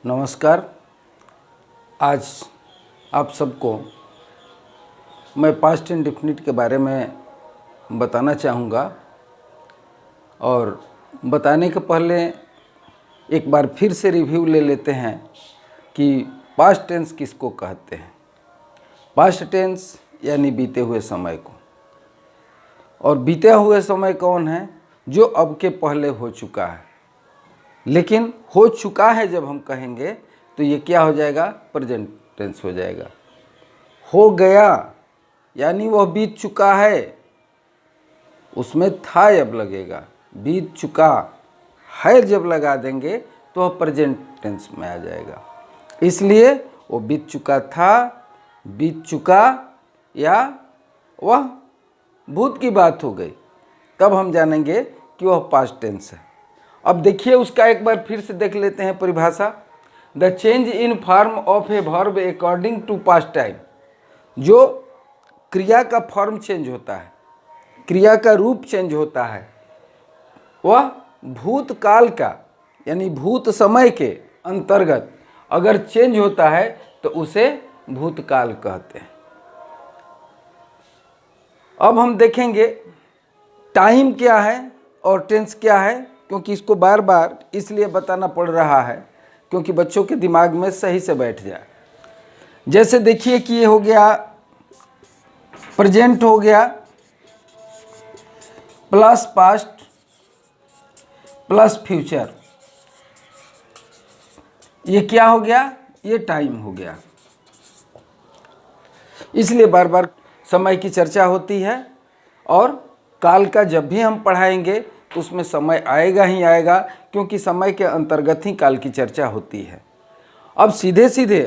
नमस्कार। आज आप सबको मैं पास्ट इंडेफिनिट के बारे में बताना चाहूँगा और बताने के पहले एक बार फिर से रिव्यू ले लेते हैं कि पास्ट टेंस किसको कहते हैं। पास्ट टेंस यानी बीते हुए समय को, और बीते हुए समय कौन है? जो अब के पहले हो चुका है। लेकिन हो चुका है जब हम कहेंगे तो ये क्या हो जाएगा? प्रेजेंट टेंस हो जाएगा। हो गया यानी वह बीत चुका है, उसमें था अब लगेगा। बीत चुका है जब लगा देंगे तो वह प्रेजेंट टेंस में आ जाएगा। इसलिए वो बीत चुका था, बीत चुका, या वह भूत की बात हो गई, तब हम जानेंगे कि वह पास्ट टेंस है। अब देखिए उसका एक बार फिर से देख लेते हैं परिभाषा। The change in form of a verb according to past time. जो क्रिया का फॉर्म चेंज होता है, क्रिया का रूप चेंज होता है, वह भूतकाल का यानी भूत समय के अंतर्गत अगर चेंज होता है तो उसे भूतकाल कहते हैं। अब हम देखेंगे टाइम क्या है और टेंस क्या है, क्योंकि इसको बार बार इसलिए बताना पड़ रहा है क्योंकि बच्चों के दिमाग में सही से बैठ जाए। जैसे देखिए कि ये हो गया प्रेजेंट, हो गया प्लस पास्ट प्लस फ्यूचर, ये क्या हो गया? ये टाइम हो गया। इसलिए बार बार समय की चर्चा होती है, और काल का जब भी हम पढ़ाएंगे तो उसमें समय आएगा ही आएगा, क्योंकि समय के अंतर्गत ही काल की चर्चा होती है। अब सीधे सीधे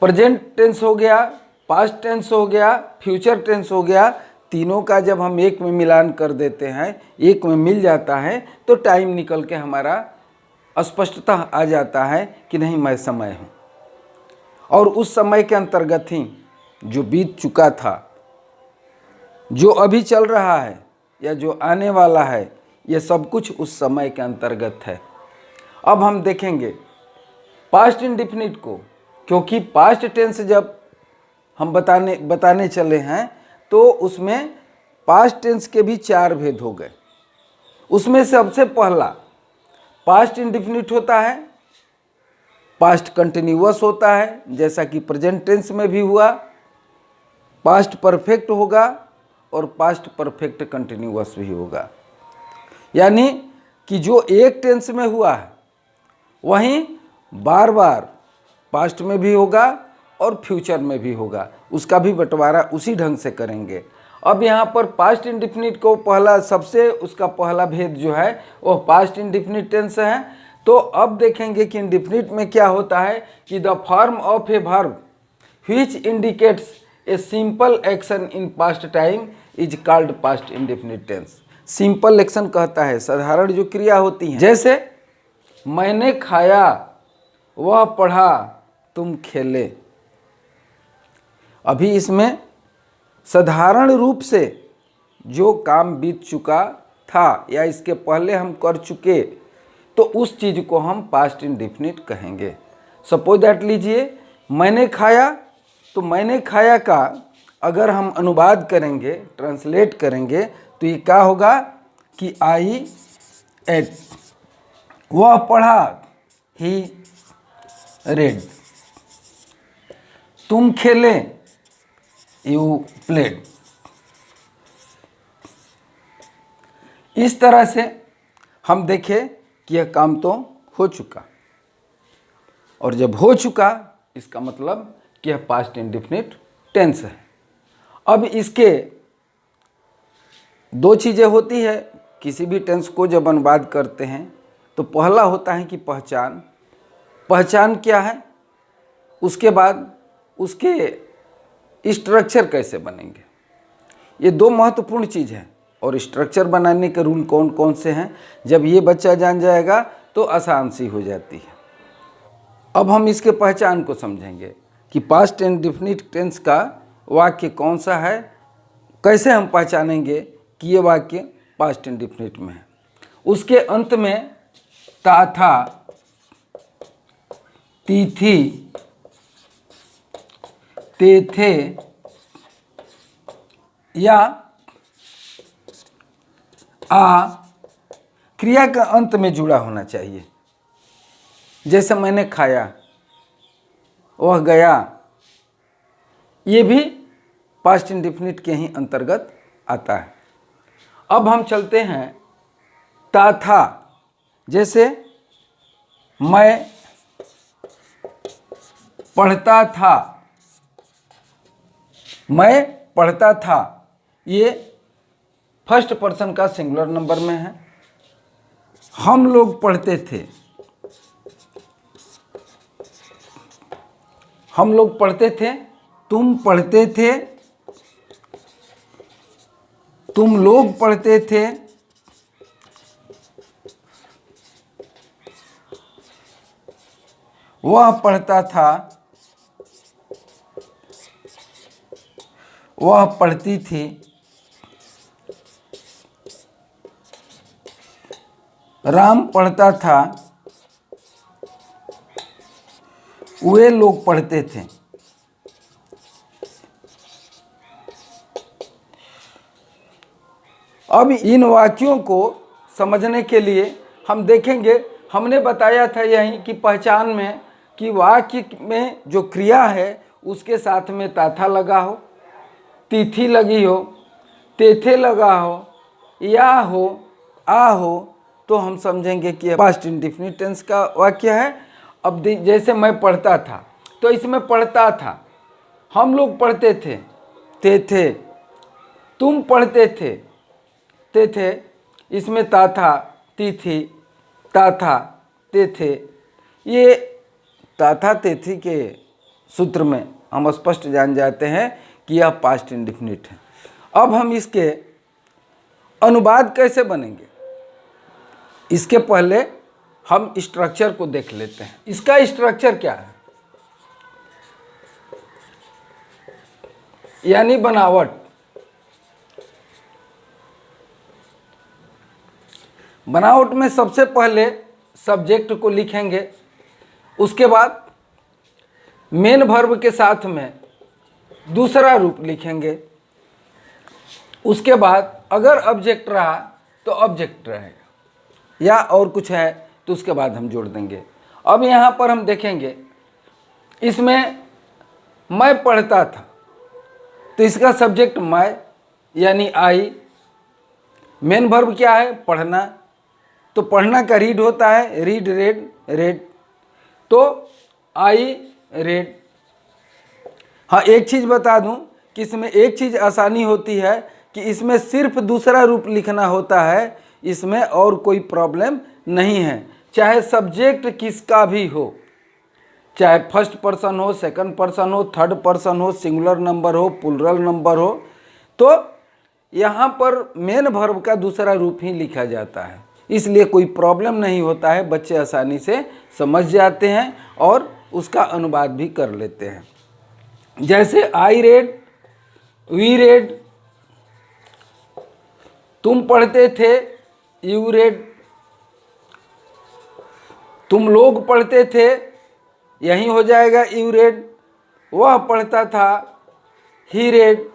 प्रेजेंट टेंस हो गया, पास्ट टेंस हो गया, फ्यूचर टेंस हो गया, तीनों का जब हम एक में मिलान कर देते हैं, एक में मिल जाता है, तो टाइम निकल के हमारा स्पष्टता आ जाता है कि नहीं, मैं समय हूँ। और उस समय के अंतर्गत ही जो बीत चुका था, जो अभी चल रहा है या जो आने वाला है, ये सब कुछ उस समय के अंतर्गत है। अब हम देखेंगे पास्ट इंडेफिनिट को, क्योंकि पास्ट टेंस जब हम बताने चले हैं तो उसमें पास्ट टेंस के भी 4 भेद हो गए। उसमें सबसे पहला पास्ट इंडेफिनिट होता है, पास्ट कंटिन्यूअस होता है, जैसा कि प्रेजेंट टेंस में भी हुआ, पास्ट परफेक्ट होगा और पास्ट परफेक्ट कंटिन्यूअस भी होगा। यानी कि जो एक टेंस में हुआ है वहीं बार बार पास्ट में भी होगा और फ्यूचर में भी होगा, उसका भी बंटवारा उसी ढंग से करेंगे। अब यहाँ पर पास्ट इंडेफिनिट को उसका पहला भेद जो है वो पास्ट इंडेफिनिट टेंस है। तो अब देखेंगे कि इंडेफिनिट में क्या होता है कि the form of a verb which indicates a simple action in past time is called past indefinite tense. Simple action कहता है साधारण जो क्रिया होती है, जैसे मैंने खाया, वह पढ़ा, तुम खेले। अभी इसमें साधारण रूप से जो काम बीत चुका था या इसके पहले हम कर चुके, तो उस चीज़ को हम पास्ट इंडेफिनिट कहेंगे। सपोज दैट लीजिए मैंने खाया, तो मैंने खाया का अगर हम अनुवाद करेंगे, ट्रांसलेट करेंगे, तो ये क्या होगा कि आई एट, वह पढ़ा, ही रेड, तुम खेले, यू प्लेड। इस तरह से हम देखें कि यह काम तो हो चुका, और जब हो चुका इसका मतलब कि यह पास्ट इंडेफिनिट टेंस है। अब इसके 2 चीज़ें होती है किसी भी टेंस को जब अनुवाद करते हैं। तो पहला होता है कि पहचान। पहचान क्या है, उसके बाद उसके स्ट्रक्चर कैसे बनेंगे, ये 2 महत्वपूर्ण चीज़ हैं। और स्ट्रक्चर बनाने के रूल कौन कौन से हैं, जब ये बच्चा जान जाएगा तो आसान सी हो जाती है। अब हम इसके पहचान को समझेंगे कि पास्ट इंडेफिनिट टेंस का वाक्य कौन सा है, कैसे हम पहचानेंगे कि ये वाक्य पास्ट इंडेफिनिट में है। उसके अंत में ता था तिथि, तेथे या आ क्रिया का अंत में जुड़ा होना चाहिए। जैसे मैंने खाया, वह गया, ये भी पास्ट इंडेफिनिट के ही अंतर्गत आता है। अब हम चलते हैं ता था। जैसे मैं पढ़ता था, मैं पढ़ता था, ये फर्स्ट पर्सन का सिंगुलर नंबर में है। हम लोग पढ़ते थे, हम लोग पढ़ते थे, तुम पढ़ते थे, तुम लोग पढ़ते थे, वह पढ़ता था, वह पढ़ती थी, राम पढ़ता था, वे लोग पढ़ते थे। अब इन वाक्यों को समझने के लिए हम देखेंगे, हमने बताया था यहीं कि पहचान में कि वाक्य में जो क्रिया है उसके साथ में ताथा लगा हो, तिथि लगी हो, तेथे लगा हो, या हो, आ हो, तो हम समझेंगे कि पास्ट इंडेफिनिट टेंस का वाक्य है। अब जैसे मैं पढ़ता था, तो इसमें पढ़ता था, हम लोग पढ़ते थे, ते थे, तुम पढ़ते थे, ते थे, इसमें ता था, ती थी, ता था, ते थे। ये ता था, ते थी के सूत्र में हम स्पष्ट जान जाते हैं कि यह पास्ट इंडेफिनिट है। अब हम इसके अनुवाद कैसे बनेंगे, इसके पहले हम स्ट्रक्चर को देख लेते हैं। इसका स्ट्रक्चर क्या है, यानी बनावट। बनावट में सबसे पहले सब्जेक्ट को लिखेंगे, उसके बाद मेन वर्ब के साथ में दूसरा रूप लिखेंगे, उसके बाद अगर ऑब्जेक्ट रहा तो ऑब्जेक्ट रहेगा, या और कुछ है तो उसके बाद हम जोड़ देंगे। अब यहाँ पर हम देखेंगे, इसमें मैं पढ़ता था, तो इसका सब्जेक्ट मैं यानी आई, मेन वर्ब क्या है, पढ़ना, तो पढ़ना का रीड होता है रीड, रेड, रेड, तो आई रेड। हाँ, एक चीज़ बता दूं कि इसमें एक चीज़ आसानी होती है कि इसमें सिर्फ दूसरा रूप लिखना होता है, इसमें और कोई प्रॉब्लम नहीं है। चाहे सब्जेक्ट किसका भी हो, चाहे फर्स्ट पर्सन हो, सेकंड पर्सन हो, थर्ड पर्सन हो, सिंगुलर नंबर हो, प्लूरल नंबर हो, तो यहाँ पर मेन वर्ब का दूसरा रूप ही लिखा जाता है, इसलिए कोई प्रॉब्लम नहीं होता है। बच्चे आसानी से समझ जाते हैं और उसका अनुवाद भी कर लेते हैं। जैसे आई रेड, वी रेड, तुम पढ़ते थे, यू रेड, तुम लोग पढ़ते थे, यही हो जाएगा यू रेड, वह पढ़ता था, ही रेड,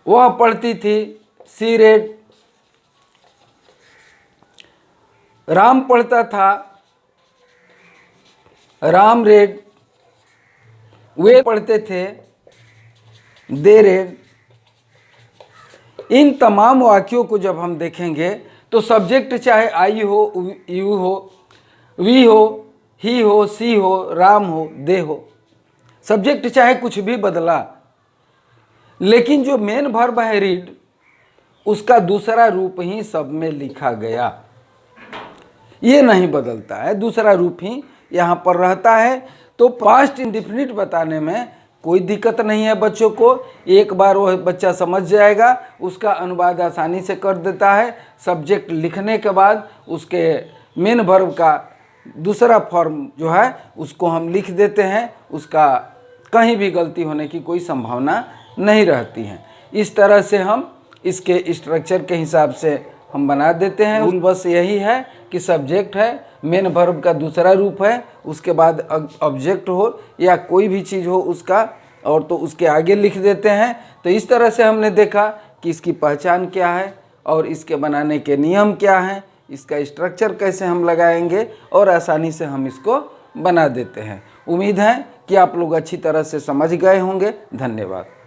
वह पढ़ती थी, सी रेड, राम पढ़ता था, राम रेड, वे पढ़ते थे, दे रेड। इन तमाम वाक्यों को जब हम देखेंगे तो सब्जेक्ट चाहे आई हो, यू हो, वी हो, ही हो, सी हो, राम हो, दे हो, सब्जेक्ट चाहे कुछ भी बदला, लेकिन जो मेन वर्ब है रीड, उसका दूसरा रूप ही सब में लिखा गया, ये नहीं बदलता है, दूसरा रूप ही यहाँ पर रहता है। तो पास्ट इंडेफिनिट बताने में कोई दिक्कत नहीं है बच्चों को, एक बार वह बच्चा समझ जाएगा, उसका अनुवाद आसानी से कर देता है। सब्जेक्ट लिखने के बाद उसके मेन वर्ब का दूसरा फॉर्म जो है उसको हम लिख देते हैं, उसका कहीं भी गलती होने की कोई संभावना नहीं रहती है। इस तरह से हम इसके स्ट्रक्चर के हिसाब से हम बना देते हैं। बस यही है कि सब्जेक्ट है, मेन वर्ब का दूसरा रूप है, उसके बाद ऑब्जेक्ट हो या कोई भी चीज़ हो उसका, और तो उसके आगे लिख देते हैं। तो इस तरह से हमने देखा कि इसकी पहचान क्या है और इसके बनाने के नियम क्या हैं, इसका स्ट्रक्चर कैसे हम लगाएंगे और आसानी से हम इसको बना देते हैं। उम्मीद है कि आप लोग अच्छी तरह से समझ गए होंगे। धन्यवाद।